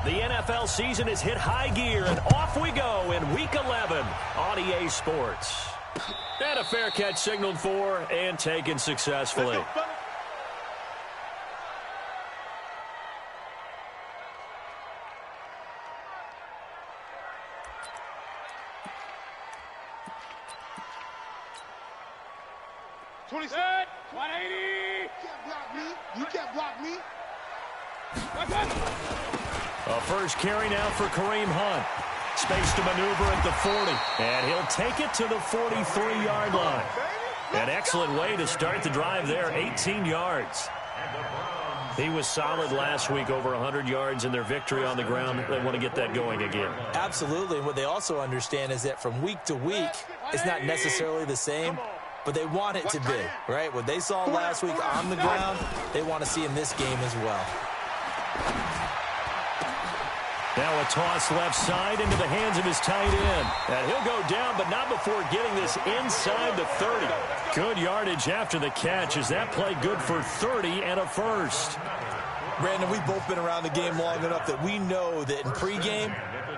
The NFL season has hit high gear, and off we go in Week 11 on EA Sports. And a fair catch signaled for and taken successfully. Set, 180. You can't block me. You can't block me. A first carry now for Kareem Hunt. Space to maneuver at the 40. And he'll take it to the 43-yard line. An excellent way to start the drive there, 18 yards. He was solid last week, over 100 yards in their victory on the ground. They want to get that going again. Absolutely. And what they also understand is that from week to week, it's not necessarily the same, but they want it to be, right? What they saw last week on the ground, they want to see in this game as well. Now a toss left side into the hands of his tight end. And he'll go down, but not before getting this inside the 30. Good yardage after the catch. Is that play good for 30 and a first? Brandon, we've both been around the game long enough that we know that in pregame,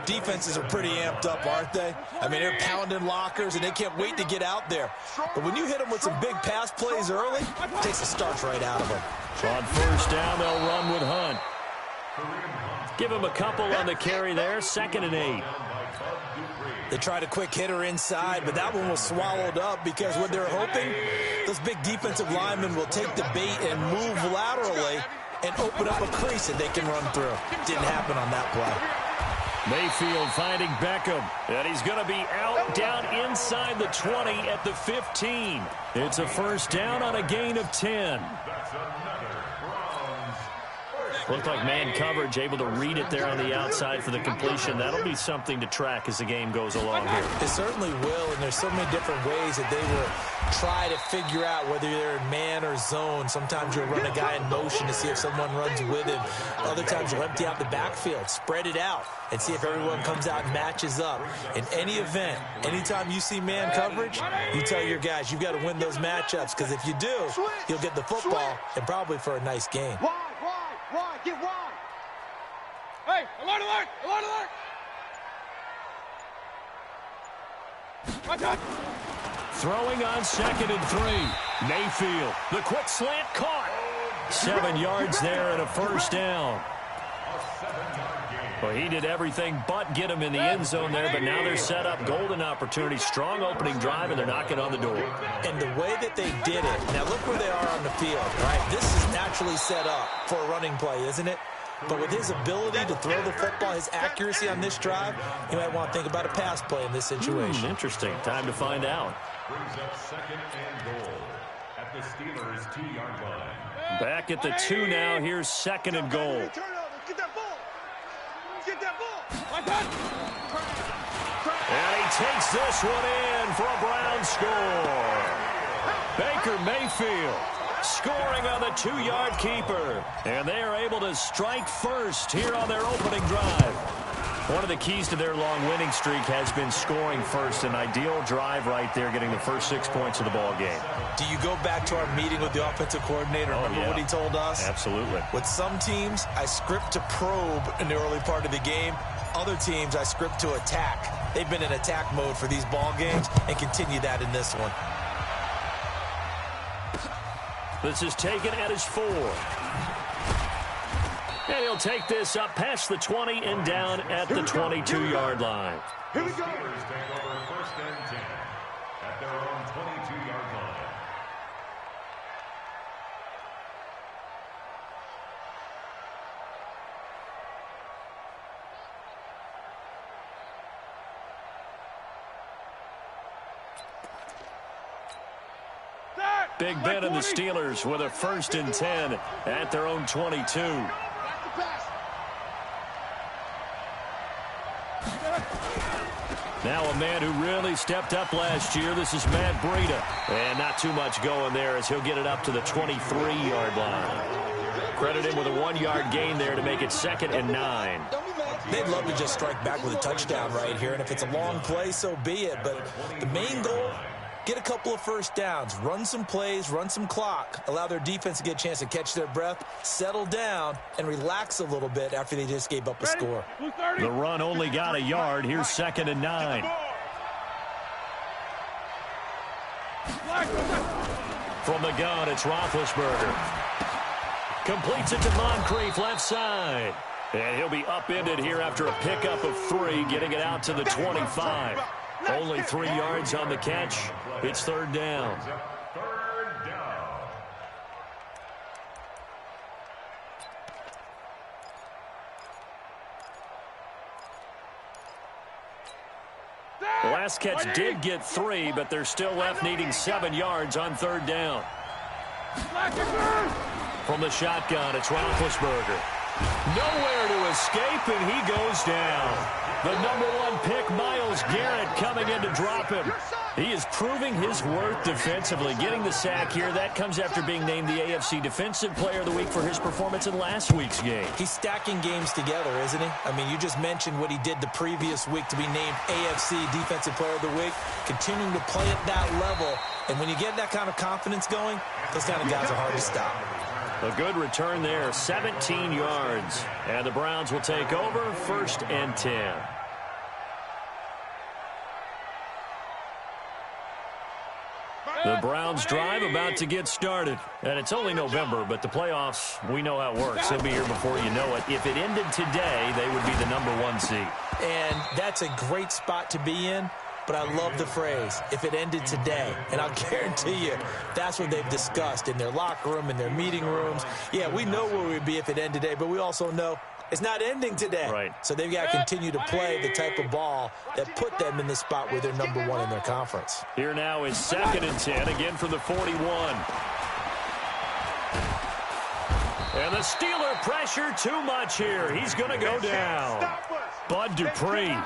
defenses are pretty amped up, aren't they? I mean, they're pounding lockers, and they can't wait to get out there. But when you hit them with some big pass plays early, it takes the starch right out of them. On first down, they'll run with Hunt. Give him a couple on the carry there, 2nd and 8. They tried a quick hitter inside, but that one was swallowed up because what they're hoping, those big defensive linemen will take the bait and move laterally and open up a crease that they can run through. Didn't happen on that play. Mayfield finding Beckham, and he's going to be out down inside the 20 at the 15. It's a first down on a gain of 10. Looked like man coverage, able to read it there on the outside for the completion. That'll be something to track as the game goes along here. It certainly will, and there's so many different ways that they will try to figure out whether they're in man or zone. Sometimes you'll run a guy in motion to see if someone runs with him. Other times you'll empty out the backfield, spread it out, and see if everyone comes out and matches up. In any event, anytime you see man coverage, you tell your guys you've got to win those matchups, because if you do, you'll get the football and probably for a nice game. Wide, get wide. Hey, alert, alert, alert, alert. Watch out. Throwing on 2nd and 3. Mayfield, the quick slant caught. 7 yards there and a first down. Well, he did everything but get him in the end zone there, but now they're set up. Golden opportunity, strong opening drive, and they're knocking on the door. And the way that they did it, now look where they are on the field, right? This is naturally set up for a running play, isn't it? But with his ability to throw the football, his accuracy on this drive, you might want to think about a pass play in this situation. Interesting. Time to find out. Brings up 2nd and goal at the Steelers' 2-yard line. Back at the 2 now. Here's 2nd and goal. Get that ball. Get that ball. And he takes this one in for a Brown score. Baker Mayfield scoring on the 2-yard keeper. And they are able to strike first here on their opening drive. One of the keys to their long winning streak has been scoring first. An ideal drive right there, getting the first 6 points of the ball game. Do you go back to our meeting with the offensive coordinator? Remember what he told us? Absolutely. With some teams, I script to probe in the early part of the game. Other teams, I script to attack. They've been in attack mode for these ball games and continue that in this one. This is taken at his 4. And he'll take this up past the 20 and down at the 22-yard line. Here we go. Steelers take over 1st and 10 at their own 22-yard line. Big Ben and the Steelers with a 1st and 10 at their own 22. Now a man who really stepped up last year. This is Matt Breida. And not too much going there as he'll get it up to the 23-yard line. Credit him with a 1-yard gain there to make it 2nd and 9. They'd love to just strike back with a touchdown right here. And if it's a long play, so be it. But the main goal get a couple of first downs, run some plays, run some clock, allow their defense to get a chance to catch their breath, settle down, and relax a little bit after they just gave up a score. The run only got a yard. Here's 2nd and 9. From the gun, it's Roethlisberger. Completes it to Moncrief, left side. And he'll be upended here after a pickup of 3, getting it out to the 25. Only 3 yards on the catch. It's 3rd down. The last catch did get 3, but they're still left needing 7 yards on 3rd down. From the shotgun, it's Roethlisberger. Nowhere to escape, and he goes down. The number 1 pick, Myles Garrett, coming in to drop him. He is proving his worth defensively, getting the sack here. That comes after being named the AFC Defensive Player of the Week for his performance in last week's game. He's stacking games together, isn't he? I mean, you just mentioned what he did the previous week to be named AFC Defensive Player of the Week, continuing to play at that level. And when you get that kind of confidence going, those kind of guys are hard to stop. A good return there, 17 yards. And the Browns will take over, 1st and 10. The Browns drive about to get started. And it's only November, but the playoffs, we know how it works. They'll be here before you know it. If it ended today, they would be the number 1 seed. And that's a great spot to be in. But I love the phrase, if it ended today. And I'll guarantee you, that's what they've discussed in their locker room, in their meeting rooms. Yeah, we know where we'd be if it ended today, but we also know it's not ending today. Right. So they've got to continue to play the type of ball that put them in the spot where they're number 1 in their conference. Here now is 2nd and 10, again from the 41. And the Steeler pressure too much here. He's going to go down. Bud Dupree.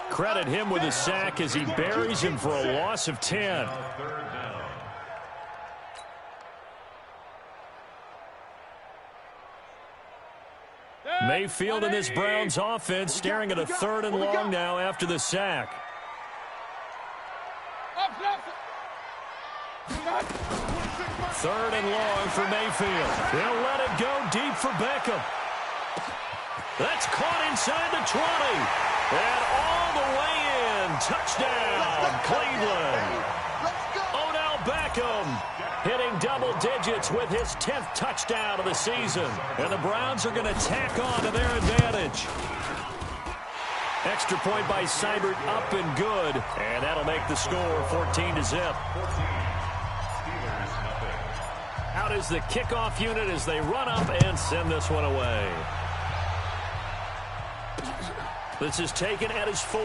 Credit him with a sack as he buries him for a loss of 10. Mayfield and this Browns offense staring at a 3rd and long now after the sack. 3rd and long for Mayfield. They'll let it go deep for Beckham. That's caught inside the 20. And all the way in. Touchdown, Cleveland. Odell Beckham hitting double digits with his 10th touchdown of the season. And the Browns are going to tack on to their advantage. Extra point by Seibert, up and good. And that'll make the score 14-0. Out is the kickoff unit as they run up and send this one away. This is taken at his 4.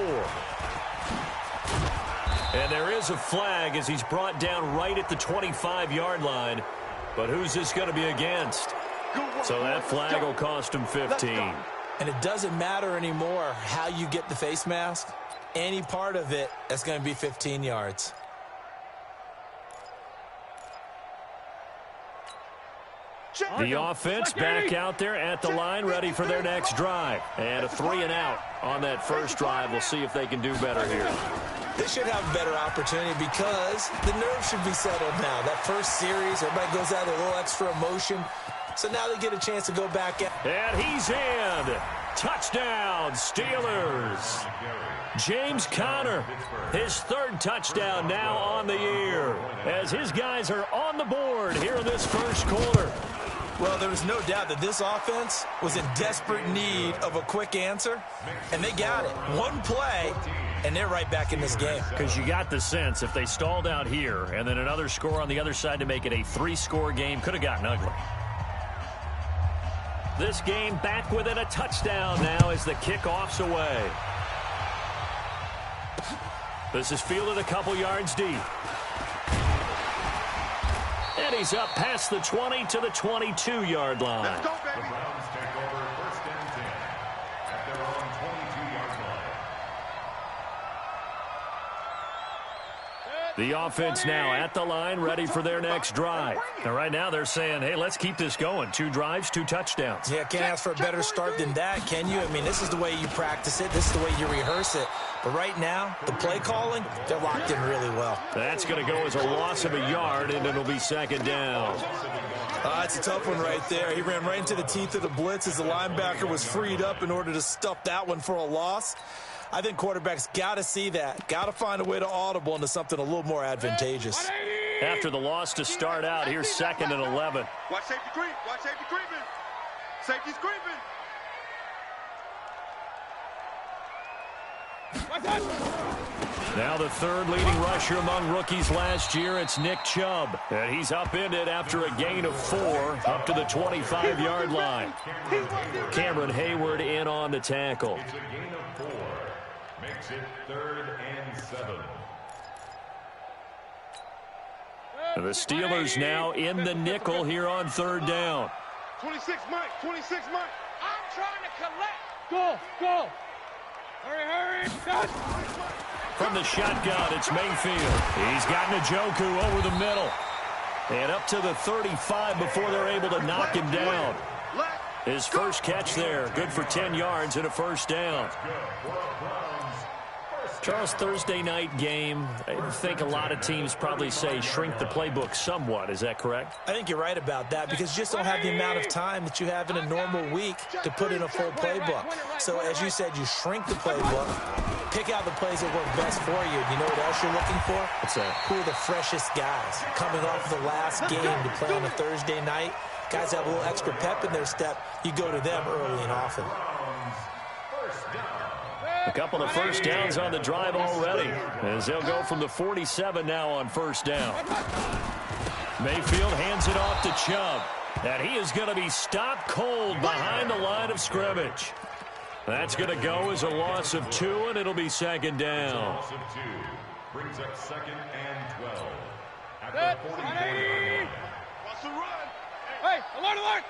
And there is a flag as he's brought down right at the 25-yard line. But who's this going to be against? So that flag will cost him 15. And it doesn't matter anymore how you get the face mask. Any part of it, that's going to be 15 yards. The offense back out there at the line, ready for their next drive. And a 3 and out on that first drive. We'll see if they can do better here. They should have a better opportunity because the nerves should be settled now. That first series, everybody goes out with a little extra emotion. So now they get a chance to go back at. And he's in. Touchdown, Steelers. James Conner, his 3rd touchdown now on the year as his guys are on the board here in this first quarter. Well, there was no doubt that this offense was in desperate need of a quick answer, and they got it. One play, and they're right back in this game. Because you got the sense if they stalled out here and then another score on the other side to make it a 3-score game, could have gotten ugly. This game back within a touchdown now as the kickoff's away. This is fielded a couple yards deep. And he's up past the 20 to the 22-yard line. The Browns take over 1st and 10 at their own 22-yard The offense now at the line, ready for their next drive. And right now they're saying, hey, let's keep this going. 2 drives, 2 touchdowns. Yeah, can't ask for a better start than that, can you? I mean, this is the way you practice it. This is the way you rehearse it. But right now, the play calling, they're locked in really well. That's going to go as a loss of a yard, and it'll be second down. It's a tough one right there. He ran right into the teeth of the blitz as the linebacker was freed up in order to stuff that one for a loss. I think quarterbacks got to see that. Got to find a way to audible into something a little more advantageous. After the loss to start out, here's 2nd and 11. Watch safety creep. Watch safety creeping. Safety's creeping. Now the 3rd leading rusher among rookies last year, it's Nick Chubb. And he's upended after a gain of 4 up to the 25-yard line. Cameron Hayward in on the tackle. It's a gain of 4. Makes it 3rd and 7. And the Steelers now in the nickel here on 3rd down. 26 Mike. 26 Mike. I'm trying to collect. Go. Hurry. Done. From the shotgun, it's Mayfield. He's got Njoku over the middle. And up to the 35 before they're able to knock him down. His first catch there, good for 10 yards and a first down. Charles, Thursday night game, I think a lot of teams probably say shrink the playbook somewhat. Is that correct? I think you're right about that because you just don't have the amount of time that you have in a normal week to put in a full playbook. So as you said, you shrink the playbook, pick out the plays that work best for you. You know what else you're looking for? What's that? Who are the freshest guys coming off of the last game to play on a Thursday night? Guys have a little extra pep in their step. You go to them early and often. A couple of first downs on the drive already, as they'll go from the 47 now on first down. Mayfield hands it off to Chubb, and he is going to be stopped cold behind the line of scrimmage. That's going to go as a loss of 2, and it'll be second down. Loss of 2 brings up 2nd and 12 at the 44-yard line. Wants to run. Hey, alert.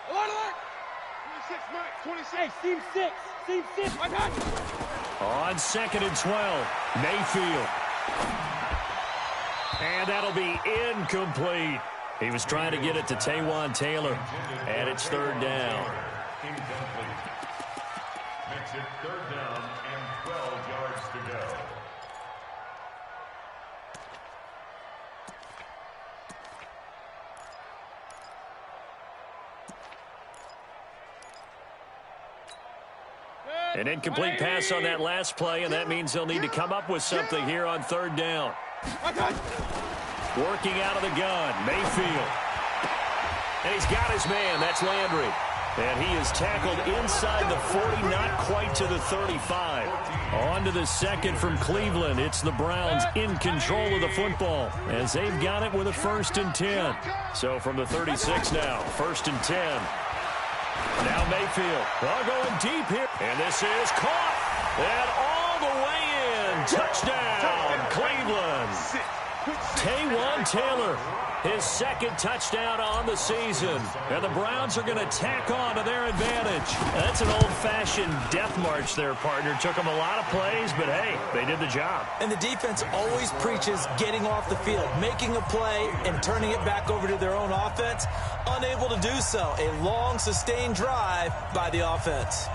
26 Mike. 26. Hey, seam 6. I got you. On 2nd and 12, Mayfield. And that'll be incomplete. He was trying to get it to Taywan Taylor, and it's 3rd down. Incomplete. Makes it 3rd down and 12 yards to go. An incomplete pass on that last play, and that means they'll need to come up with something here on 3rd down. Working out of the gun, Mayfield. And he's got his man, that's Landry. And he is tackled inside the 40, not quite to the 35. On to the 2nd from Cleveland. It's the Browns in control of the football as they've got it with a 1st and 10. So from the 36 now, 1st and 10. Now Mayfield, going deep here. And this is caught. And all the way in. Touchdown, Cleveland. Taywan Taylor, his 2nd touchdown on the season. And the Browns are going to tack on to their advantage. That's an old-fashioned death march there, partner. Took them a lot of plays, but hey, they did the job. And the defense always preaches getting off the field, making a play, and turning it back over to their own offense. Unable to do so. A long, sustained drive by the offense.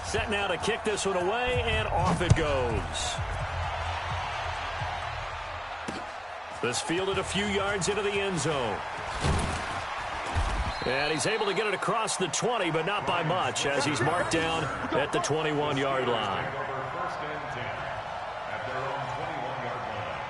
Set now to kick this one away, and off it goes. This fielded a few yards into the end zone. And he's able to get it across the 20, but not by much, as he's marked down at the 21-yard line. First and 10 at their own 21-yard line.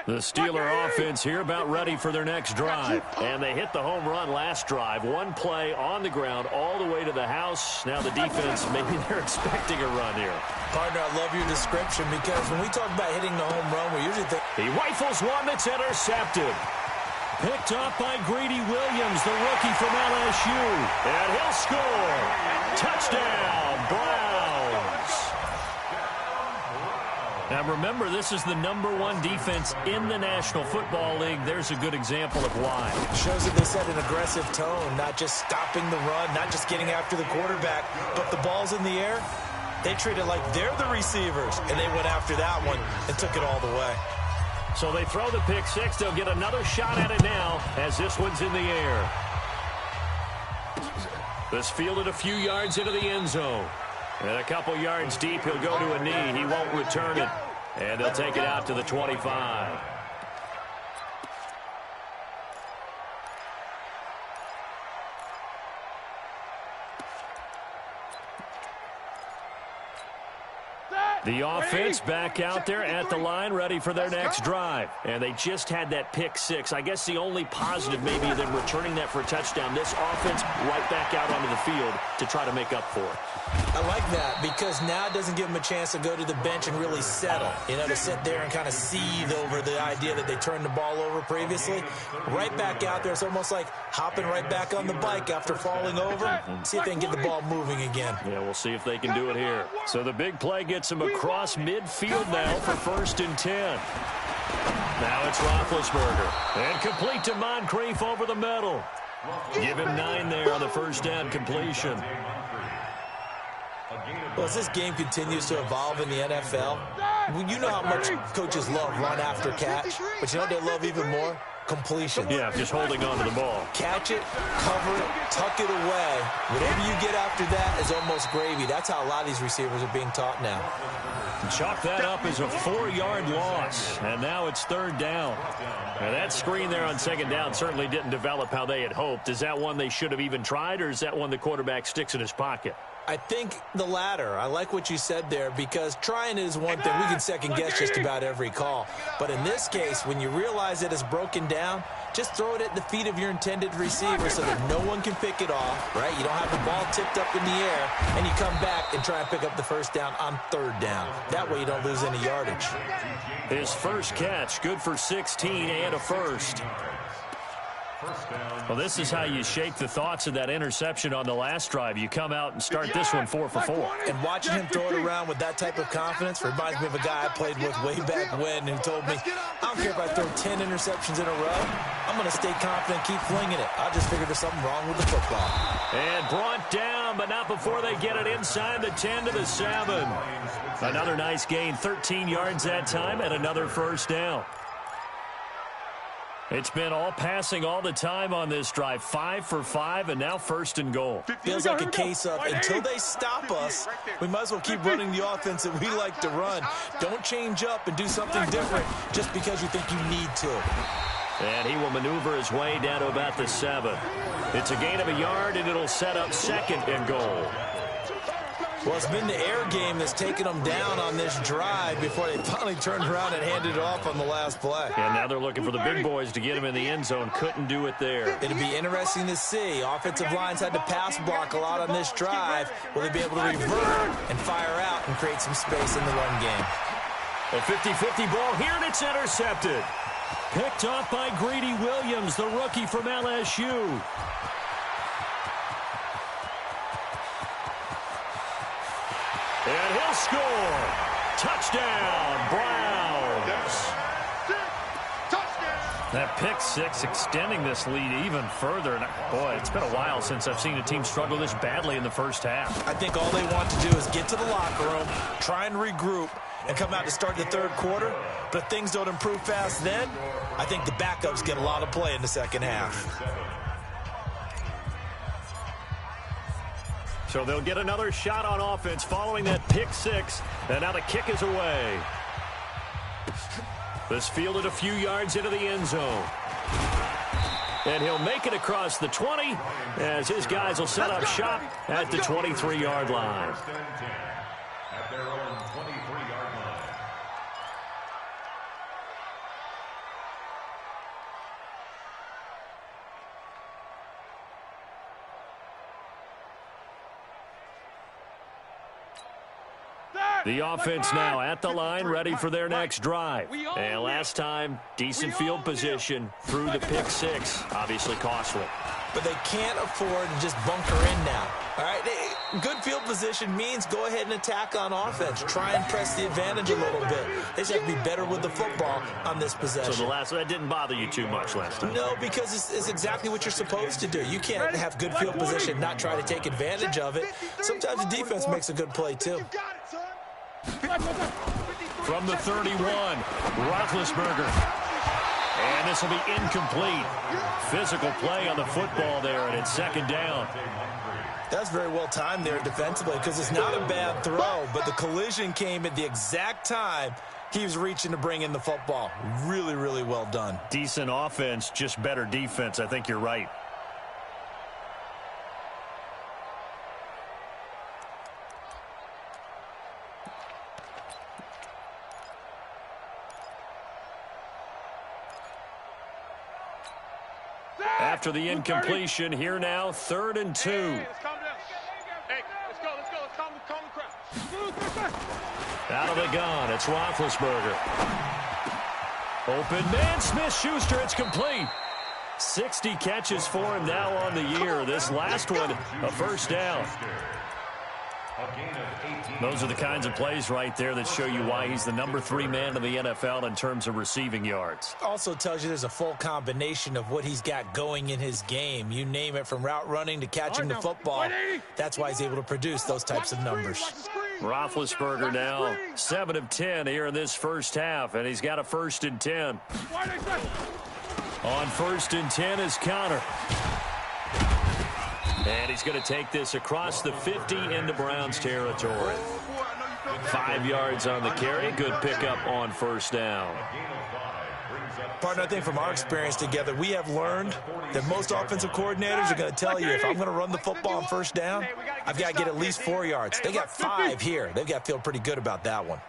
The Steeler offense here about ready for their next drive. And they hit the home run last drive. One play on the ground all the way to the house. Now the defense, maybe they're expecting a run here. Partner, I love your description because when we talk about hitting the home run, we usually think He rifles one that's intercepted. Picked up by Greedy Williams, the rookie from LSU. And he'll score. Touchdown, Browns. Now remember, this is the #1 defense in the National Football League. There's a good example of why. Shows that they set an aggressive tone, not just stopping the run, not just getting after the quarterback, but the ball's in the air. They treat it like they're the receivers, and they went after that one and took it all the way. So they throw the pick six. They'll get another shot at it now as this one's in the air. This fielded a few yards into the end zone. And a couple yards deep, he'll go to a knee. He won't return it. And they'll take it out to the 25. The offense back out there at the line, ready for their next drive. And they just had that pick six. I guess the only positive maybe them returning that for a touchdown. This offense right back out onto the field to try to make up for it. I like that because now it doesn't give them a chance to go to the bench and really settle. You know, to sit there and kind of seethe over the idea that they turned the ball over previously. Right back out there. It's almost like hopping right back on the bike after falling over. See if they can get the ball moving again. Yeah, we'll see if they can do it here. So the big play gets them across midfield now for 1st and 10. Now it's Roethlisberger. And complete to Moncrief over the middle. Give him 9 there on the first down completion. Well, as this game continues to evolve in the NFL, you know how much coaches love run after catch, but you know what they love even more? Completion. Yeah, just holding on to the ball. Catch it, cover it, tuck it away. Whatever you get after that is almost gravy. That's how a lot of these receivers are being taught now. Chalk that up as a 4-yard loss, and now it's 3rd down. Now that screen there on 2nd down certainly didn't develop how they had hoped. Is that one they should have even tried, or is that one the quarterback sticks in his pocket? I think the latter. I like what you said there because trying is one thing. We can second-guess just about every call. But in this case, when you realize that it's broken down, just throw it at the feet of your intended receiver so that no one can pick it off, right? You don't have the ball tipped up in the air, and you come back and try and pick up the 1st down on 3rd down. That way you don't lose any yardage. His first catch, good for 16 and a first. Well, this is how you shake the thoughts of that interception on the last drive. You come out and start this one 4 for 4. And watching him throw it around with that type of confidence reminds me of a guy I played with way back when who told me, I don't care if I throw 10 interceptions in a row. I'm going to stay confident, keep flinging it. I just figured there's something wrong with the football. And brought down, but not before they get it inside the 10 to the 7. Another nice gain, 13 yards that time, and another first down. It's been all passing all the time on this drive. 5 for 5, and now 1st and goal. Feels like a case of until they stop us, we might as well keep running the offense that we like to run. Don't change up and do something different just because you think you need to. And he will maneuver his way down to about the 7. It's a gain of a yard, and it'll set up 2nd and goal. Well, it's been the air game that's taken them down on this drive before they finally turned around and handed it off on the last play. And now they're looking for the big boys to get him in the end zone. Couldn't do it there. It'll be interesting to see. Offensive lines had to pass block a lot on this drive. Will they be able to revert and fire out and create some space in the run game? A 50-50 ball here, and it's intercepted. Picked off by Greedy Williams, the rookie from LSU. And he'll score. Touchdown, Browns. That pick six extending this lead even further. And boy, it's been a while since I've seen a team struggle this badly in the first half. I think all they want to do is get to the locker room, try and regroup, and come out to start the 3rd quarter. But if things don't improve fast then, I think the backups get a lot of play in the 2nd half. So they'll get another shot on offense following that pick six. And now the kick is away. This fielded a few yards into the end zone. And he'll make it across the 20 as his guys will set up shop at the 23-yard line. At their own 23-yard line. The offense now at the line, ready for their next drive. And last time, decent field position through the pick six. Obviously costly. But they can't afford to just bunker in now. All right, good field position means go ahead and attack on offense. Try and press the advantage a little bit. They just have to be better with the football on this possession. So that didn't bother you too much last time? No, because it's exactly what you're supposed to do. You can't have good field position, not try to take advantage of it. Sometimes the defense makes a good play, too. From the 31, Roethlisberger. And this will be incomplete. Physical play on the football there, and it's second down. That's very well timed there defensively because it's not a bad throw, but the collision came at the exact time he was reaching to bring in the football. Really, really well done. Decent offense, just better defense. I think you're right. After the incompletion, here now, 3rd and 2. Hey, let's calm down. Hey, let's go. Let's calm the crowd. Out of the gun, it's Roethlisberger. Open man, Smith-Schuster, it's complete. 60 catches for him now on the year. This last one, a first down. Those are the kinds of plays right there that show you why he's the number 3 man in the NFL in terms of receiving yards. Also tells you there's a full combination of what he's got going in his game. You name it, from route running to catching the football. That's why he's able to produce those types of numbers. Roethlisberger now 7 of 10 here in this first half, and he's got a 1st and 10. On 1st and 10 is Connor. And he's going to take this across the 50 into Browns territory. 5 yards on the carry. Good pickup on 1st down. Partner, I think from our experience together, we have learned that most offensive coordinators are going to tell you, if I'm going to run the football on 1st down, I've got to get at least 4 yards. They got 5 here. They've got to feel pretty good about that one.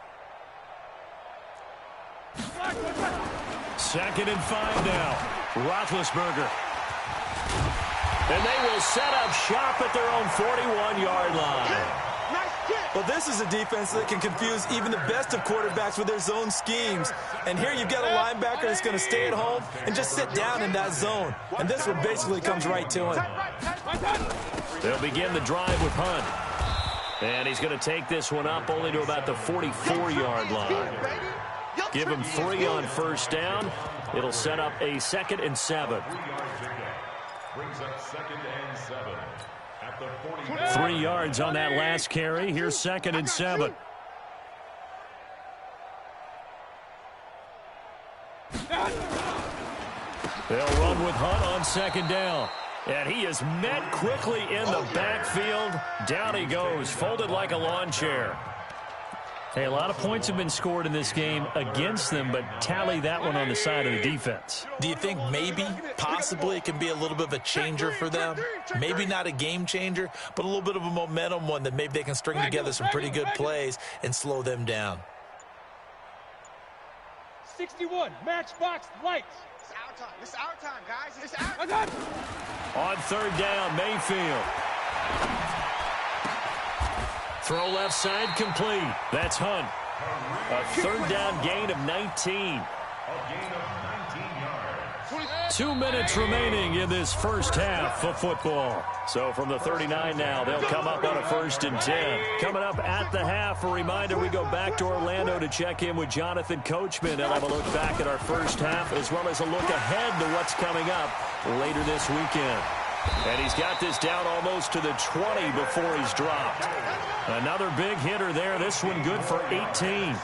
2nd and 5 now. Roethlisberger. And they will set up shop at their own 41-yard line. Well, this is a defense that can confuse even the best of quarterbacks with their zone schemes. And here you've got a linebacker that's going to stay at home and just sit down in that zone. And this one basically comes right to him. They'll begin the drive with Hunt. And he's going to take this one up only to about the 44-yard line. Give him 3 on 1st down. It'll set up a 2nd and 7. Brings up 2nd and 7 at the 3 yards on that last carry. Here's 2nd and 7. They'll run with Hunt on 2nd down. And he is met quickly in the backfield. Down he goes, folded like a lawn chair. Hey, a lot of points have been scored in this game against them, but tally that one on the side of the defense. Do you think maybe, possibly, it can be a little bit of a changer for them? Maybe not a game changer, but a little bit of a momentum one that maybe they can string together some pretty good plays and slow them down. 61, matchbox lights. It's our time. It's our time, guys. It's our time. On 3rd down, Mayfield. Throw left side complete. That's Hunt. A 3rd down gain of 19. 2 minutes remaining in this first half of football. So from the 39 now, they'll come up on a 1st and 10. Coming up at the half, a reminder, we go back to Orlando to check in with Jonathan Coachman. He'll have a look back at our first half as well as a look ahead to what's coming up later this weekend. And he's got this down almost to the 20 before he's dropped. Another big hitter there. This one good for 18.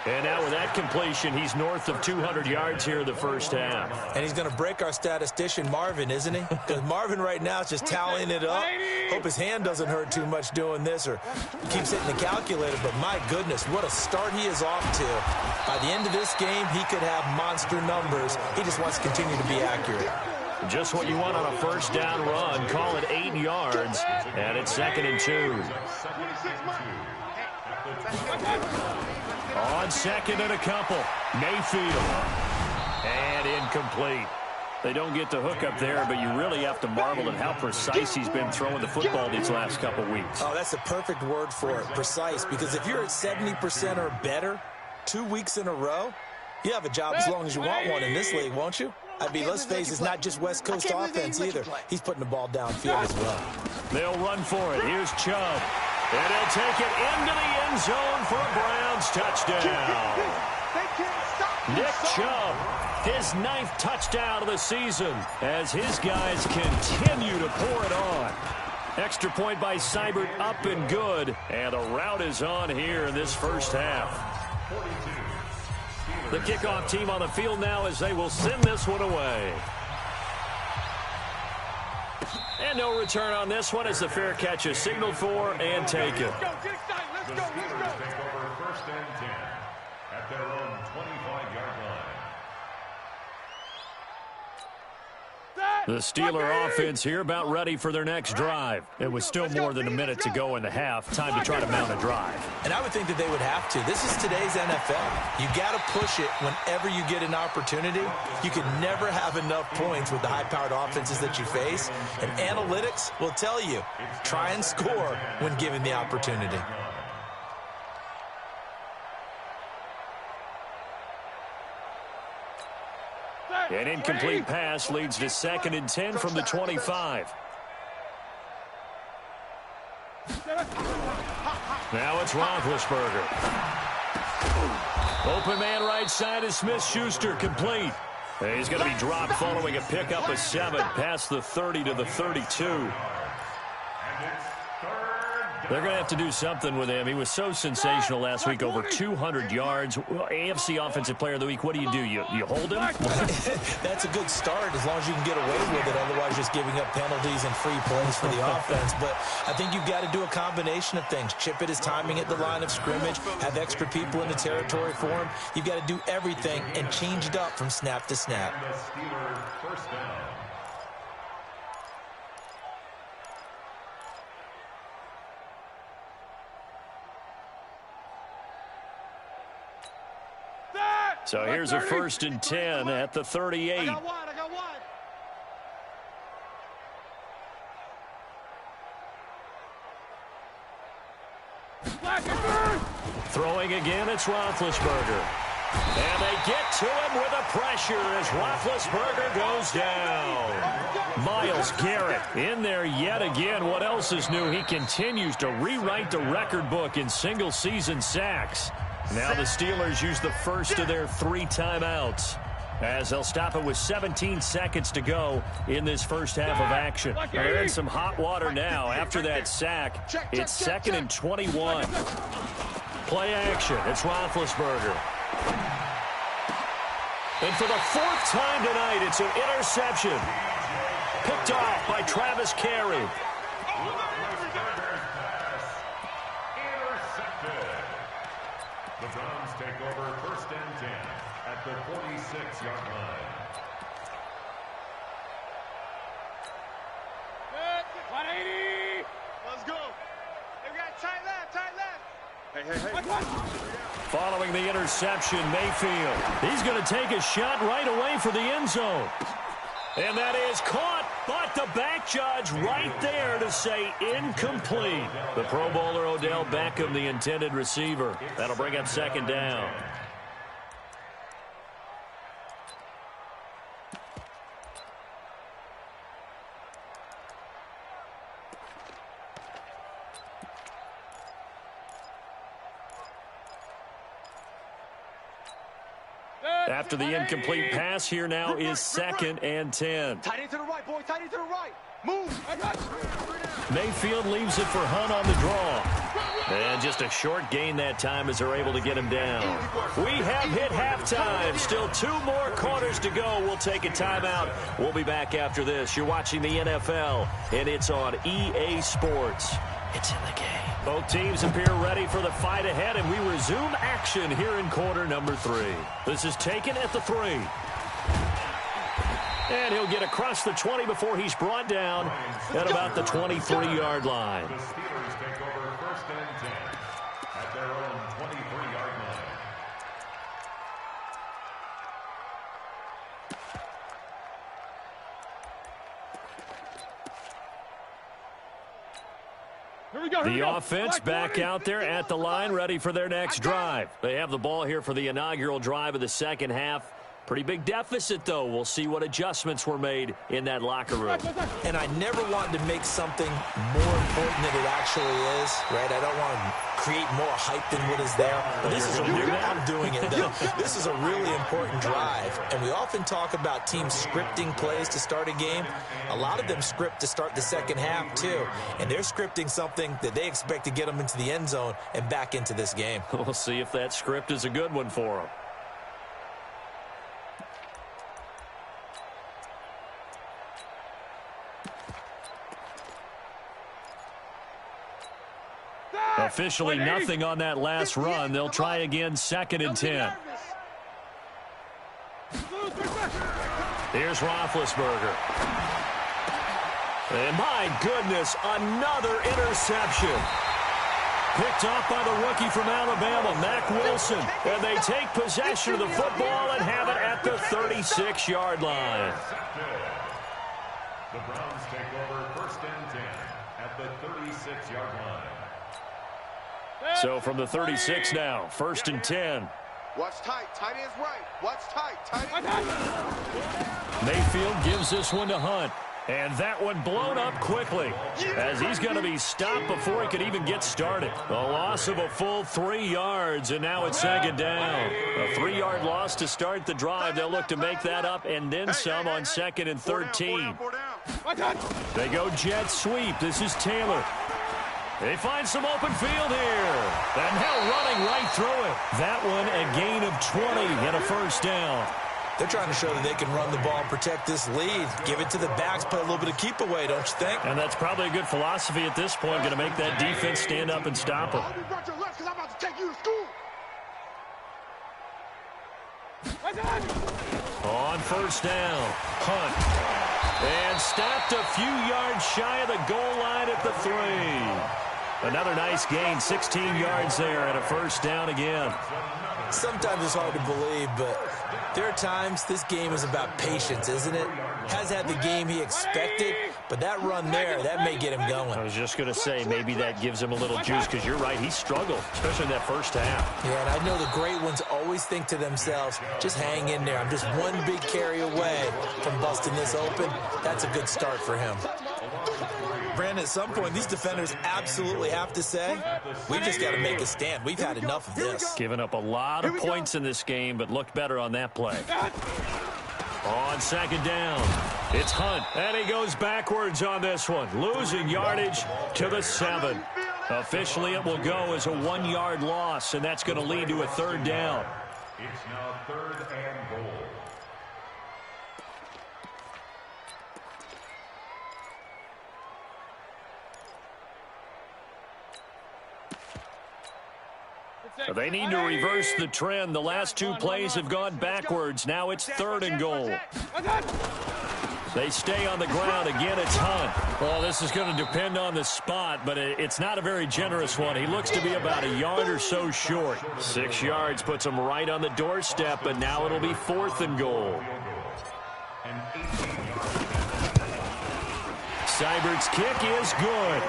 And now with that completion, he's north of 200 yards here in the first half. And he's going to break our statistician, Marvin, isn't he? Because Marvin right now is just tallying it up. Hope his hand doesn't hurt too much doing this or keeps hitting the calculator. But my goodness, what a start he is off to. By the end of this game, he could have monster numbers. He just wants to continue to be accurate. Just what you want on a 1st down run. Call it 8 yards. And it's 2nd and 2. On 2nd and a couple. Mayfield. And incomplete. They don't get the hook up there, but you really have to marvel at how precise he's been throwing the football these last couple weeks. Oh, that's the perfect word for it, precise, because if you're at 70% or better 2 weeks in a row, you have a job as long as you want one in this league, won't you? I mean, let's face it, it's not just West Coast offense either. He's putting the ball downfield as well. They'll run for it. Here's Chubb. And he'll take it into the end zone for a Browns touchdown. Nick Chubb, his 9th touchdown of the season as his guys continue to pour it on. Extra point by Seibert, up and good. And the route is on here in this first half. The kickoff team on the field now as they will send this one away. And no return on this one as the fair catch is signaled for and taken. The Steelers take over 1st and 10 at their own 25-yard line. The Steeler offense here about ready for their next drive. It was still more than a minute to go in the half. Time to try to mount a drive. And I would think that they would have to. This is today's NFL. You got to push it whenever you get an opportunity. You can never have enough points with the high-powered offenses that you face. And analytics will tell you, try and score when given the opportunity. An incomplete pass leads to 2nd and 10 from the 25. Now it's Roethlisberger. Open man right side is Smith-Schuster, complete. He's going to be dropped following a pickup of 7 past the 30 to the 32. They're going to have to do something with him. He was so sensational last week, over 200 yards. AFC Offensive Player of the Week, what do? You hold him? That's a good start as long as you can get away with it. Otherwise, just giving up penalties and free plays for the offense. But I think you've got to do a combination of things. Chip it his timing at the line of scrimmage, have extra people in the territory for him. You've got to do everything and change it up from snap to snap. The Steelers' 1st down. So here's a 1st and 10 at the 38. I got one. Throwing again, it's Roethlisberger. And they get to him with the pressure as Roethlisberger goes down. Myles Garrett in there yet again. What else is new? He continues to rewrite the record book in single-season sacks. Now the Steelers use the first of their 3 timeouts as they'll stop it with 17 seconds to go in this first half of action. They're in some hot water now after that sack. It's 2nd and 21. Play action. It's Roethlisberger. And for the 4th time tonight, it's an interception. Picked off by Travis Carey. The Browns take over 1st and 10 at the 46-yard line. 180. Let's go. They got tight left. Hey. Following the interception, Mayfield. He's going to take a shot right away for the end zone. And that is caught, but the back judge right there to say incomplete. The Pro Bowler Odell Beckham, the intended receiver. That'll bring up 2nd down. After the incomplete pass, here now is 2nd and 10. Tight end to the right, boy. Tight end to the right. Move. I got you. Mayfield leaves it for Hunt on the draw. And just a short gain that time as they're able to get him down. We have hit halftime. Still 2 more quarters to go. We'll take a timeout. We'll be back after this. You're watching the NFL, and it's on EA Sports. It's in the game. Both teams appear ready for the fight ahead, and we resume action here in quarter number 3. This is taken at the 3. And he'll get across the 20 before he's brought down at about the 23-yard line. The Steelers take over 1st and 10 at their own 23-yard line. The offense back out there at the line, ready for their next drive. They have the ball here for the inaugural drive of the second half. Pretty big deficit, though. We'll see what adjustments were made in that locker room. And I never want to make something more important than it actually is, right? I don't want to create more hype than what is there. But this is I'm doing it, though. This is a really important drive. And we often talk about teams scripting plays to start a game. A lot of them script to start the second half, too. And they're scripting something that they expect to get them into the end zone and back into this game. We'll see if that script is a good one for them. Officially nothing on that last run. They'll try again, 2nd and 10. Here's Roethlisberger. And my goodness, another interception. Picked off by the rookie from Alabama, Mack Wilson. And they take possession of the football and have it at the 36-yard line. The Browns take over 1st and 10 at the 36-yard line. So from the 36 now, 1st and 10. Watch tight. Tight end's right. Watch tight. Tight end. Mayfield gives this one to Hunt. And that one blown up quickly as he's going to be stopped before he could even get started. A loss of a full 3 yards, and now it's 2nd down. A 3-yard loss to start the drive. They'll look to make that up and then some on 2nd and 13. They go jet sweep. This is Taylor. They find some open field here. And now running right through it. That one a gain of 20 and a 1st down. They're trying to show that they can run the ball and protect this lead. Give it to the backs, play a little bit of keep away, don't you think? And that's probably a good philosophy at this point. Going to make that defense stand up and stop them. On 1st down, Hunt. And stopped a few yards shy of the goal line at the 3. Another nice gain, 16 yards there and a 1st down again. Sometimes it's hard to believe, but there are times this game is about patience, isn't it? Has had the game he expected, but that run there, that may get him going. I was just going to say, maybe that gives him a little juice, because you're right, he struggled, especially in that 1st half. Yeah, and I know the great ones always think to themselves, just hang in there. I'm just one big carry away from busting this open. That's a good start for him. Brandon, at some point, these defenders absolutely have to say, we've just got to make a stand. We've had enough of this. Giving up a lot of points in this game, but looked better on that play. On 2nd down, it's Hunt, and he goes backwards on this one, losing yardage to the 7. Officially, it will go as a 1-yard loss, and that's going to lead to a 3rd down. It's now 3rd and goal. They need to reverse the trend. The last 2 plays have gone backwards. Now it's 3rd and goal. They stay on the ground. Again, it's Hunt. Well, this is going to depend on the spot, but it's not a very generous one. He looks to be about a yard or so short. 6 yards puts him right on the doorstep, but now it'll be 4th and goal. Seibert's kick is good.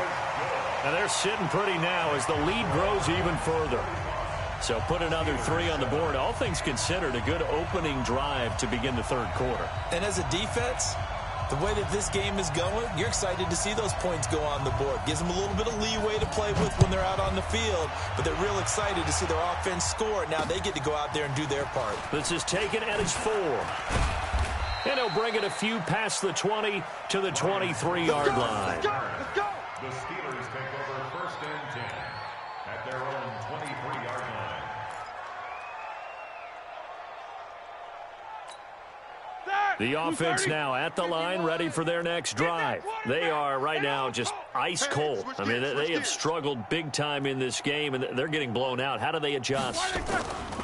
And they're sitting pretty now as the lead grows even further. So put another 3 on the board. All things considered, a good opening drive to begin the 3rd quarter. And as a defense, the way that this game is going, you're excited to see those points go on the board. Gives them a little bit of leeway to play with when they're out on the field, but they're real excited to see their offense score. Now they get to go out there and do their part. This is taken at his 4. And he'll bring it a few past the 20 to the 23-yard line. Let's go. The Steelers take over 1st and 10 at their own 23-yard line. The offense now at the line, ready for their next drive. They are right now just ice cold. I mean, they have struggled big time in this game, and they're getting blown out. How do they adjust?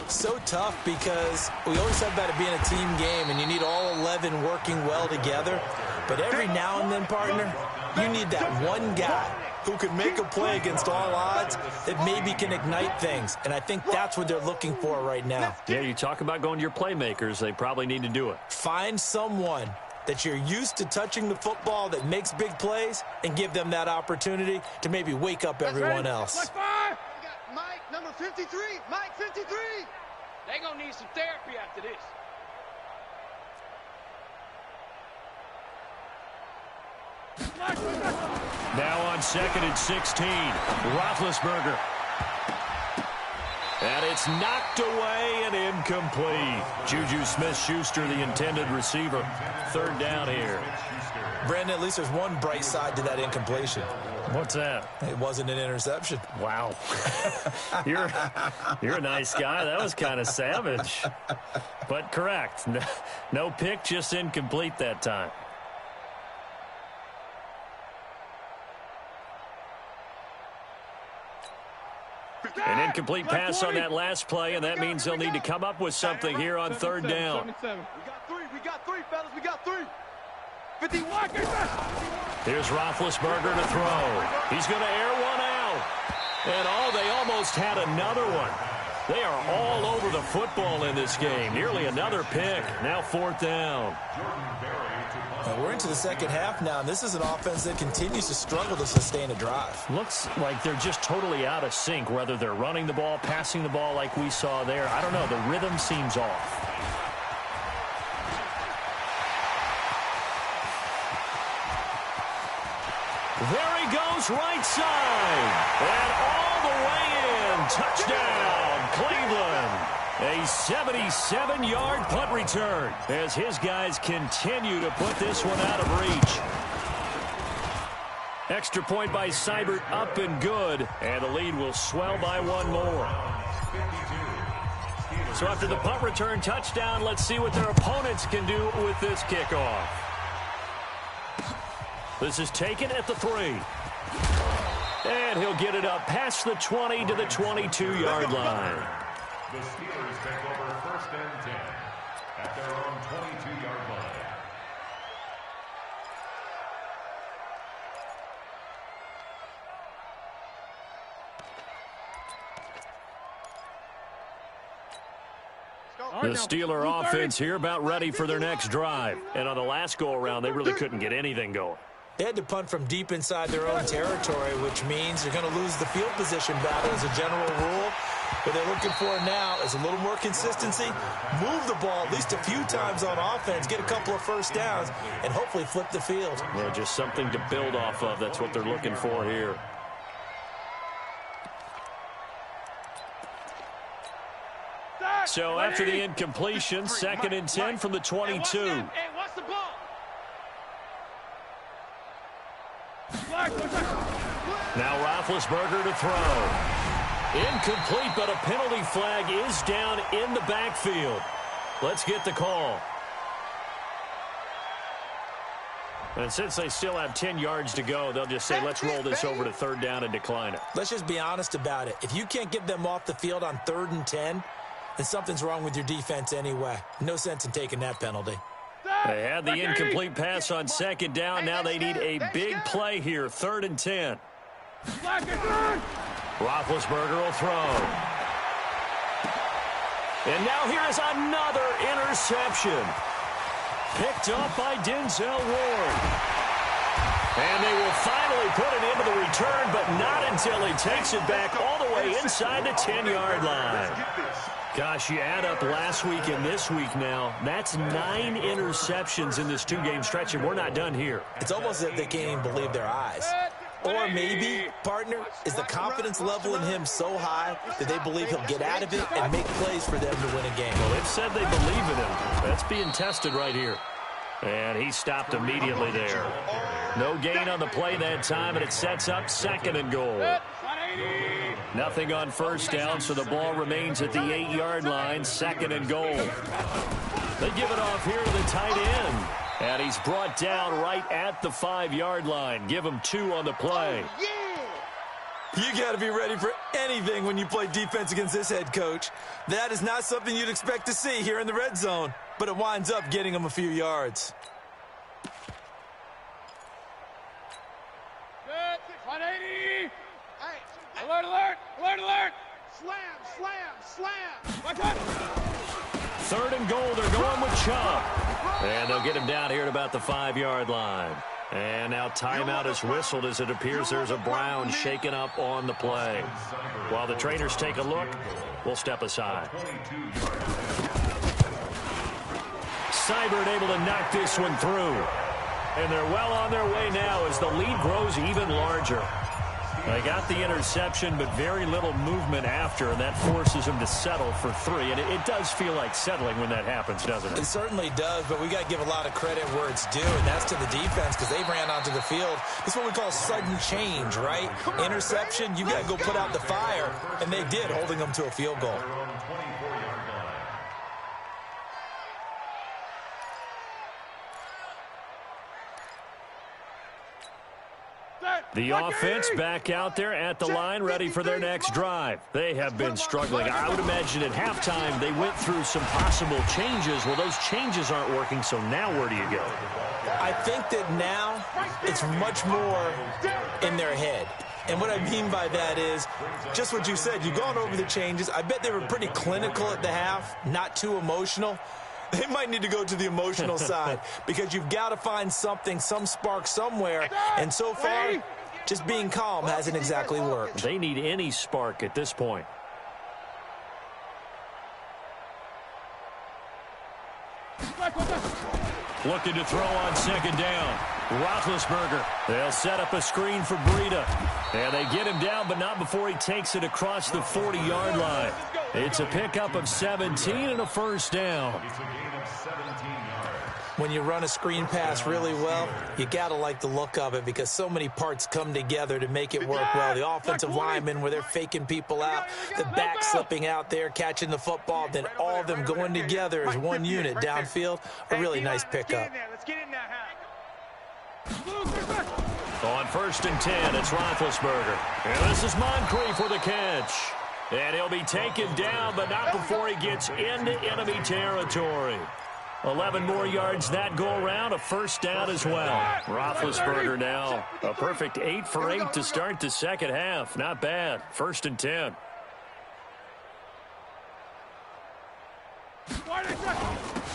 So tough because we always talk about it being a team game, and you need all 11 working well together. But every now and then, partner, you need that one guy who can make a play against all odds that maybe can ignite things. And I think that's what they're looking for right now. Yeah, you talk about going to your playmakers. They probably need to do it. Find someone that you're used to touching the football that makes big plays and give them that opportunity to maybe wake up everyone else. Let's fire! We got Mike, number 53. Mike, 53. They gonna need some therapy after this. Now on 2nd and 16, Roethlisberger. And it's knocked away and incomplete. Juju Smith-Schuster, the intended receiver. 3rd down here. Brandon, at least there's one bright side to that incompletion. What's that? It wasn't an interception. Wow. You're a nice guy. That was kind of savage. But correct. No pick, just incomplete that time. An incomplete pass on that last play, and that means they'll need to come up with something here on 3rd down. We got three, fellas. We got three. 51. Here's Roethlisberger to throw. He's going to air one out. And they almost had another one. They are all over the football in this game. Nearly another pick. Now 4th down. We're into the second half now, and this is an offense that continues to struggle to sustain a drive. Looks like they're just totally out of sync, whether they're running the ball, passing the ball like we saw there. I don't know. The rhythm seems off. There he goes, right side. And all the way in. Touchdown, Cleveland. A 77-yard punt return as his guys continue to put this one out of reach. Extra point by Seibert, up and good. And the lead will swell by one more. So after the punt return touchdown, let's see what their opponents can do with this kickoff. This is taken at the 3. And he'll get it up past the 20 to the 22-yard line. The Steelers take over 1st and 10 at their own 22-yard line. The Steeler offense here about ready for their next drive. And on the last go-around, they really couldn't get anything going. They had to punt from deep inside their own territory, which means you're going to lose the field position battle as a general rule. What they're looking for now is a little more consistency, move the ball at least a few times on offense, get a couple of first downs, and hopefully flip the field. Yeah, just something to build off of. That's what they're looking for here. So after the incompletion, 2nd and 10 from the 22. Hey, what's the ball? Now Roethlisberger to throw. Incomplete, but a penalty flag is down in the backfield. Let's get the call. And since they still have 10 yards to go, they'll just say, let's roll this over to 3rd down and decline it. Let's just be honest about it. If you can't get them off the field on 3rd and 10, then something's wrong with your defense anyway. No sense in taking that penalty. They had the incomplete pass on 2nd down. Now they need a big play here, 3rd and 10. Roethlisberger will throw. And now here is another interception. Picked up by Denzel Ward. And they will finally put it into the return, but not until he takes it back all the way inside the 10-yard line. Gosh, you add up last week and this week now, that's 9 interceptions in this 2-game stretch, and we're not done here. It's almost as if they can't even believe their eyes. Or maybe, partner, is the confidence level in him so high that they believe he'll get out of it and make plays for them to win a game. Well, they've said they believe in him. That's being tested right here. And he stopped immediately there. No gain on the play that time, and it sets up 2nd and goal. Nothing on 1st down, so the ball remains at the 8-yard line, 2nd and goal. They give it off here to the tight end. And he's brought down right at the 5-yard line. Give him 2 on the play. You got to be ready for anything when you play defense against this head coach. That is not something you'd expect to see here in the red zone, but it winds up getting him a few yards. Good. 180. Alert, alert, alert, alert. Slam, slam, slam. Watch out. 3rd and goal. They're going with Chubb. And they'll get him down here at about the 5-yard line. And now timeout is whistled as it appears there's a Brown shaken up on the play. While the trainers take a look, we'll step aside. Seibert able to knock this one through. And they're well on their way now as the lead grows even larger. They got the interception, but very little movement after, and that forces them to settle for 3. And it does feel like settling when that happens, doesn't it? It certainly does, but we got to give a lot of credit where it's due, and that's to the defense because they ran onto the field. It's what we call sudden change, right? Interception, you got to go put out the fire, and they did, holding them to a field goal. The offense back out there at the line, ready for their next drive. They have been struggling. I would imagine at halftime they went through some possible changes. Well, those changes aren't working, so now where do you go? I think that now it's much more in their head. And what I mean by that is just what you said. You've gone over the changes. I bet they were pretty clinical at the half, not too emotional. They might need to go to the emotional side because you've got to find something, some spark somewhere. And so far, just being calm hasn't exactly worked. They need any spark at this point. Looking to throw on second down. Roethlisberger. They'll set up a screen for Breida. And they get him down, but not before he takes it across the 40-yard line. It's a pickup of 17 and a first down. When you run a screen pass really well, you got to like the look of it because so many parts come together to make it work well. The offensive linemen where they're faking people out, the back slipping out there, catching the football, then all of them going together as one unit downfield. A really nice pickup. On 1st and 10, it's Roethlisberger. And this is Moncrief for the catch. And he'll be taken down, but not before he gets into enemy territory. 11 more yards that go around, a first down as well. Roethlisberger now a perfect 8 for 8 to start the second half. Not bad. 1st and 10.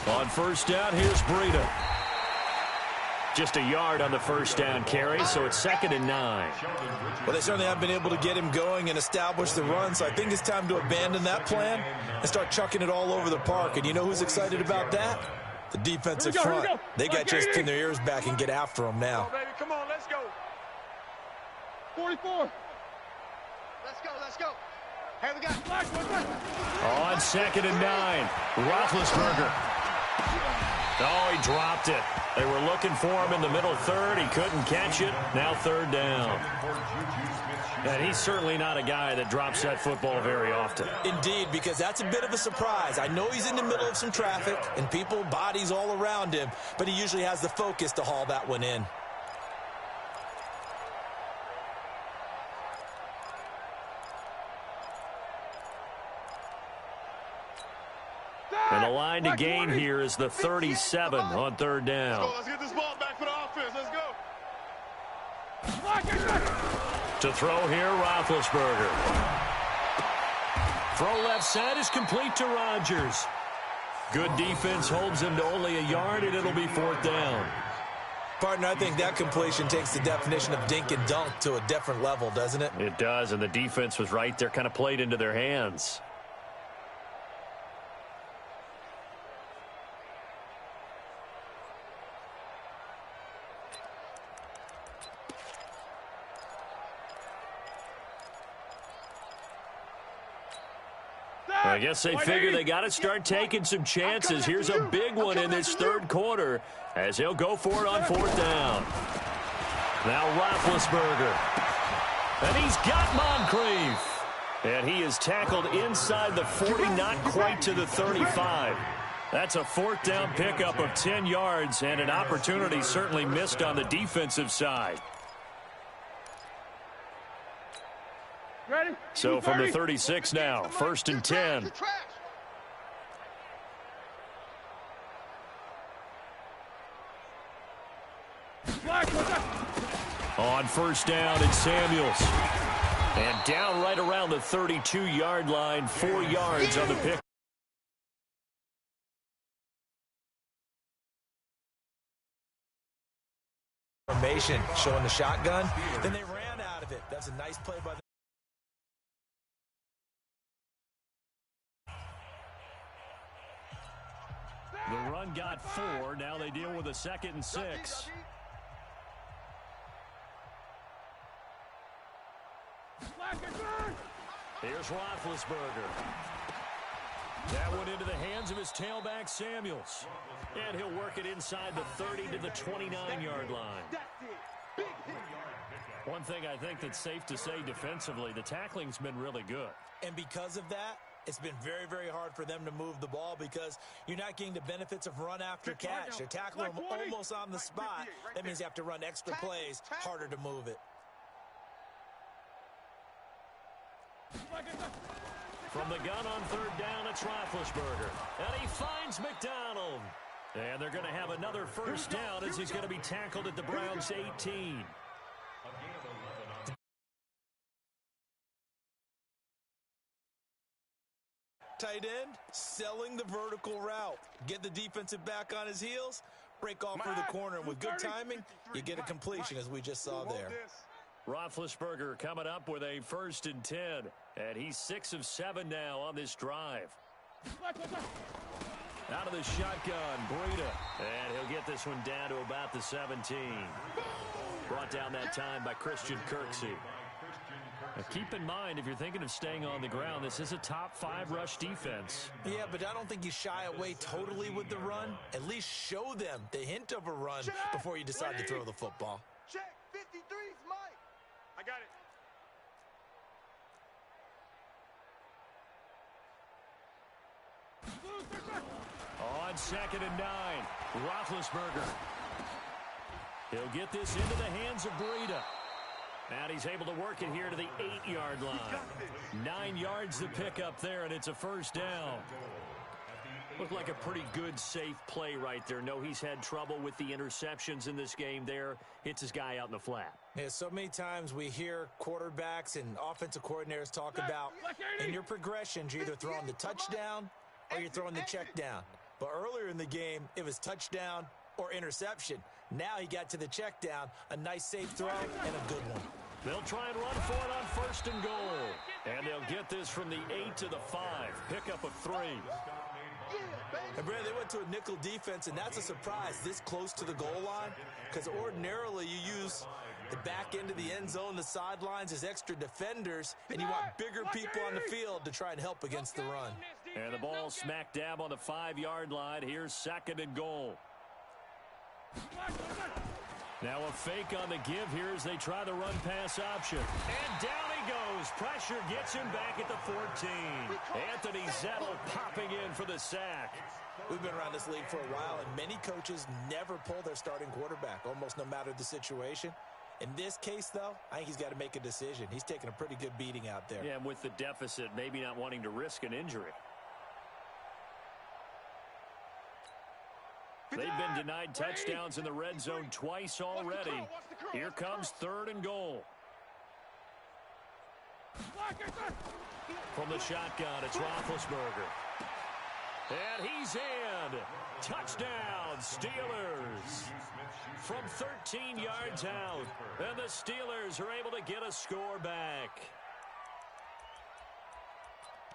On 1st down, here's Breida. Just a yard on the first down carry, so it's 2nd and 9. Well, they certainly have been able to get him going and establish the run, so I think it's time to abandon that plan and start chucking it all over the park. And you know who's excited about that? The defensive front. They got just pin their ears back and get after him now. Come on, let's go. 44. Let's go. Hey, we got On 2nd and 9, Roethlisberger. Oh, he dropped it. They were looking for him in the middle third. He couldn't catch it. Now 3rd down. And he's certainly not a guy that drops that football very often. Indeed, because that's a bit of a surprise. I know he's in the middle of some traffic and people, bodies all around him, but he usually has the focus to haul that one in. And the line to gain here is the 37 on 3rd down. Let's get this ball back for the offense. Let's go. To throw here, Roethlisberger. Throw left side is complete to Rodgers. Good defense holds him to only a yard, and it'll be 4th down. Partner, I think that completion takes the definition of dink and dunk to a different level, doesn't it? It does, and the defense was right there, kind of played into their hands. I guess they figure they got to start taking some chances. Here's a big one in this 3rd quarter as he'll go for it on 4th down. Now Roethlisberger. And he's got Moncrief. And he is tackled inside the 40, not quite to the 35. That's a 4th down pickup of 10 yards and an opportunity certainly missed on the defensive side. Ready? So from the 36 now, 1st and 10. On 1st down, it's Samuels. And down right around the 32-yard line, 4 yards on the pick. Formation showing the shotgun. Then they ran out of it. That's a nice play by them. The run got 4. Now they deal with a 2nd and 6. Here's Roethlisberger. That went into the hands of his tailback, Samuels. And he'll work it inside the 30 to the 29-yard line. One thing I think that's safe to say defensively, the tackling's been really good. And because of that, it's been very, very hard for them to move the ball because you're not getting the benefits of run after catch. They're tackling them almost on the spot. That means you have to run extra plays, harder to move it. From the gun on 3rd down, it's Roethlisberger. And he finds McDonald. And they're going to have another first down as he's going to be tackled at the Browns' 18. Tight end, selling the vertical route. Get the defensive back on his heels, break off for the corner. And with good timing, you get a completion, as we just saw there. Roethlisberger coming up with a 1st and 10. And he's 6 of 7 now on this drive. Out of the shotgun, Breida. And he'll get this one down to about the 17. Brought down that time by Christian Kirksey. Now keep in mind, if you're thinking of staying on the ground, this is a top 5 rush defense. Yeah, but I don't think you shy away totally with the run. At least show them the hint of a run before you decide to throw the football. Check, 53's Mike. I got it. On 2nd and 9, Roethlisberger. He'll get this into the hands of Breida. And he's able to work it here to the 8-yard line. 9 yards to pick up there, and it's a first down. Looked like a pretty good, safe play right there. No, he's had trouble with the interceptions in this game there. Hits his guy out in the flat. Yeah, so many times we hear quarterbacks and offensive coordinators talk about in your progressions, you're either throwing the touchdown or you're throwing the check down. But earlier in the game, it was touchdown or interception. Now he got to the check down, a nice safe throw, and a good one. They'll try and run for it on 1st and goal. And they'll get this from the 8 to the 5. Pickup of 3. And Brad, they went to a nickel defense, and that's a surprise this close to the goal line, because ordinarily you use the back end of the end zone, the sidelines as extra defenders, and you want bigger people on the field to try and help against the run. And the ball smack dab on the 5-yard line. Here's 2nd and goal. Now a fake on the give here as they try the run-pass option. And down he goes. Pressure gets him back at the 14. Anthony Zettel popping in for the sack. We've been around this league for a while, and many coaches never pull their starting quarterback, almost no matter the situation. In this case, though, I think he's got to make a decision. He's taking a pretty good beating out there. Yeah, and with the deficit, maybe not wanting to risk an injury. They've been denied touchdowns in the red zone twice already. Here comes 3rd and goal. From the shotgun, it's Roethlisberger. And he's in. Touchdown, Steelers. From 13 yards out. And the Steelers are able to get a score back.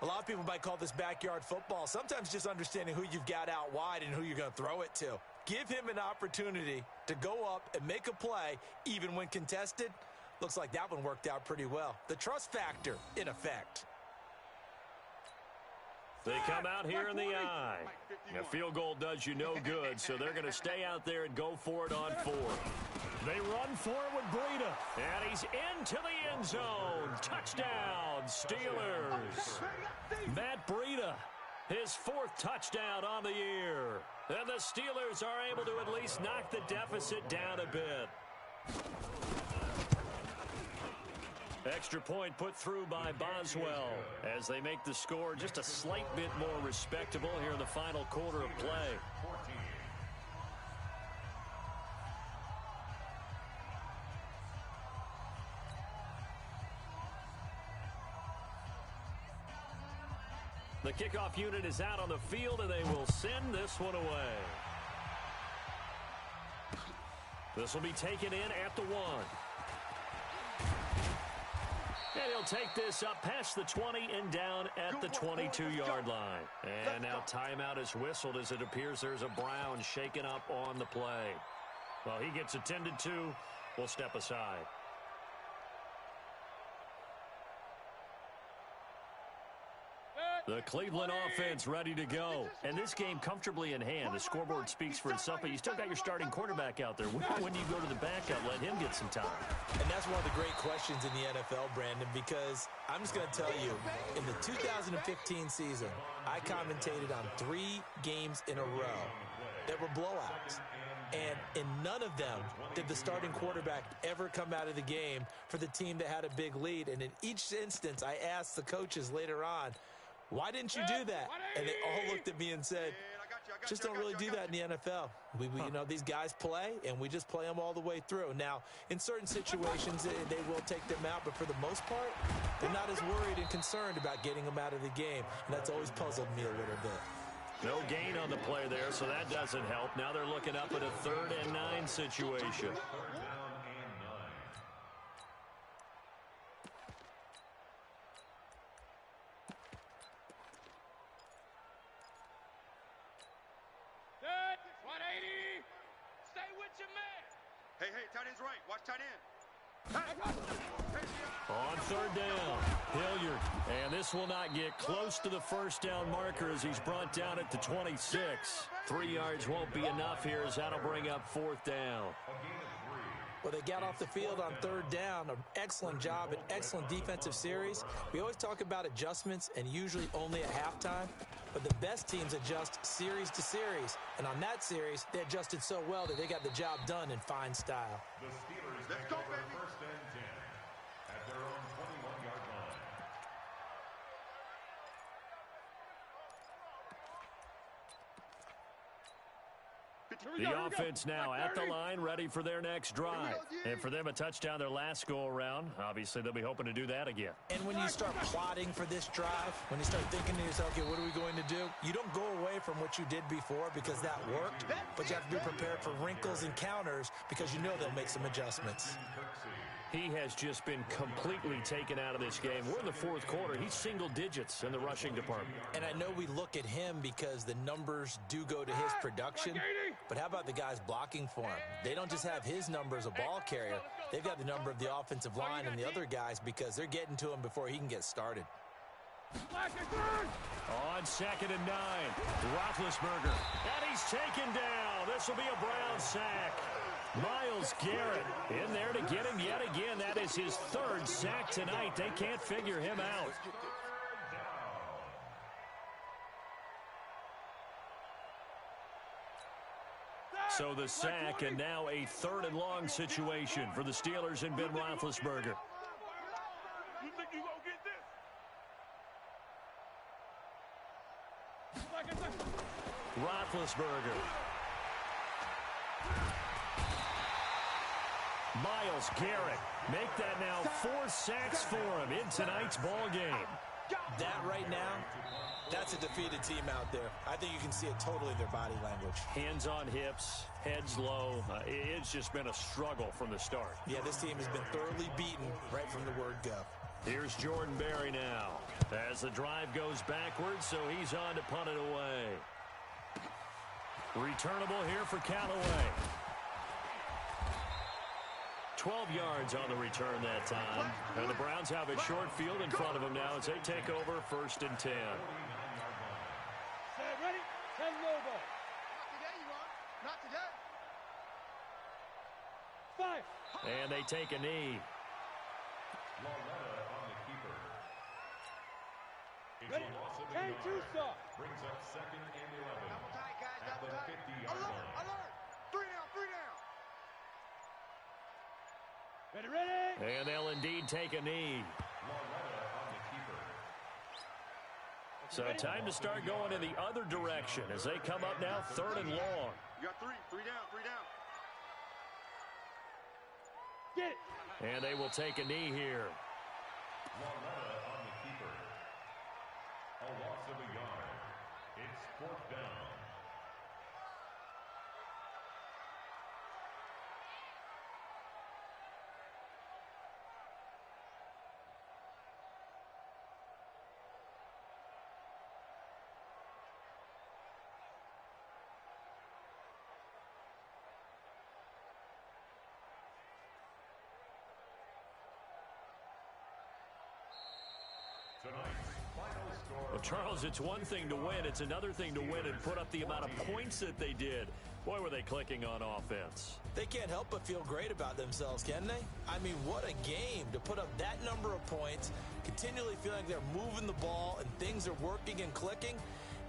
A lot of people might call this backyard football. Sometimes just understanding who you've got out wide and who you're going to throw it to. Give him an opportunity to go up and make a play, even when contested. Looks like that one worked out pretty well. The trust factor in effect. They come out here in the eye. A field goal does you no good, so they're going to stay out there and go for it on 4. They run for it with Breida. And he's into the end zone. Touchdown, Steelers. Matt Breida, his 4th touchdown on the year. And the Steelers are able to at least knock the deficit down a bit. Extra point put through by Boswell as they make the score just a slight bit more respectable here in the final quarter of play. The kickoff unit is out on the field, and they will send this one away. This will be taken in at the 1. And he'll take this up past the 20 and down at the 22-yard line. And now timeout is whistled as it appears there's a Brown shaken up on the play. Well, he gets attended to. We'll step aside. The Cleveland offense ready to go. And this game comfortably in hand. The scoreboard speaks for itself, but you still got your starting quarterback out there. When do you go to the backup, let him get some time? And that's one of the great questions in the NFL, Brandon, because I'm just going to tell you, in the 2015 season, I commentated on 3 games in a row that were blowouts. And in none of them did the starting quarterback ever come out of the game for the team that had a big lead. And in each instance, I asked the coaches later on, why didn't you do that? And they all looked at me and said, just don't really do that in the NFL. We you know, these guys play, and we just play them all the way through. Now, in certain situations, they will take them out, but for the most part, they're not as worried and concerned about getting them out of the game. And that's always puzzled me a little bit. No gain on the play there, so that doesn't help. Now they're looking up at a 3rd and 9 situation. Hey, tight end's right. Watch tight end. On 3rd down, Hilliard. And this will not get close to the first down marker as he's brought down at the 26. 3 yards won't be enough here as that'll bring up 4th down. Well, they got off the field on 3rd down. An excellent job, an excellent defensive series. We always talk about adjustments and usually only at halftime, but the best teams adjust series to series. And on that series, they adjusted so well that they got the job done in fine style. The Steelers take over 1st and 10 at their own 21-yard line. The offense now at the line, ready for their next drive. And for them, a touchdown their last go-around. Obviously, they'll be hoping to do that again. And when you start plotting for this drive, when you start thinking to yourself, okay, what are we going to do? You don't go away from what you did before because that worked, but you have to be prepared for wrinkles and counters because you know they'll make some adjustments. He has just been completely taken out of this game. We're in the 4th quarter. He's single digits in the rushing department. And I know we look at him because the numbers do go to his production, but how about the guys blocking for him? They don't just have his number as a ball carrier. They've got the number of the offensive line and the other guys because they're getting to him before he can get started. On 2nd and 9, Roethlisberger. And he's taken down. This will be a Brown sack. Myles Garrett in there to get him yet again. That is his 3rd sack tonight. They can't figure him out. So the sack and now a 3rd and long situation for the Steelers and Ben Roethlisberger. You think you gonna get this? Roethlisberger. Myles Garrett make that now 4 sacks for him in tonight's ball game. That right now, that's a defeated team out there. I think you can see it totally in their body language. Hands on hips, heads low. It's just been a struggle from the start. Yeah, this team has been thoroughly beaten right from the word go. Here's Jordan Berry now as the drive goes backwards, so he's on to punt it away. Returnable here for Callaway. 12 yards on the return that time. And the Browns have a short field in front of them now as they take over 1st and 10. Ready? 10 low ball. Not today, you are. Not today. 5. And they take a knee. Loretta on the keeper. It's Ready? a loss of 10 too soft. Brings up 2nd and 11 Double tight, guys. at Double the tight. 50-yard line. Alert. 3 down. 3 down. Ready? And they'll indeed take a knee. Loretta on the keeper. So time to start going in the other direction as they come up now 3rd and long. You got 3. 3 down. 3 down. Get it. And they will take a knee here. Loretta on the keeper. A loss of a yard. It's 4th down. Well, Charles, it's one thing to win. It's another thing to win and put up the amount of points that they did. Boy, were they clicking on offense. They can't help but feel great about themselves, can they? I mean, what a game to put up that number of points, continually feeling like they're moving the ball and things are working and clicking.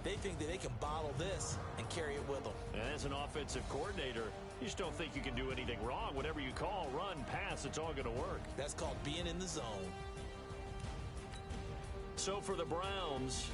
They think that they can bottle this and carry it with them. And as an offensive coordinator, you just don't think you can do anything wrong. Whatever you call, run, pass, it's all going to work. That's called being in the zone. So for the Browns,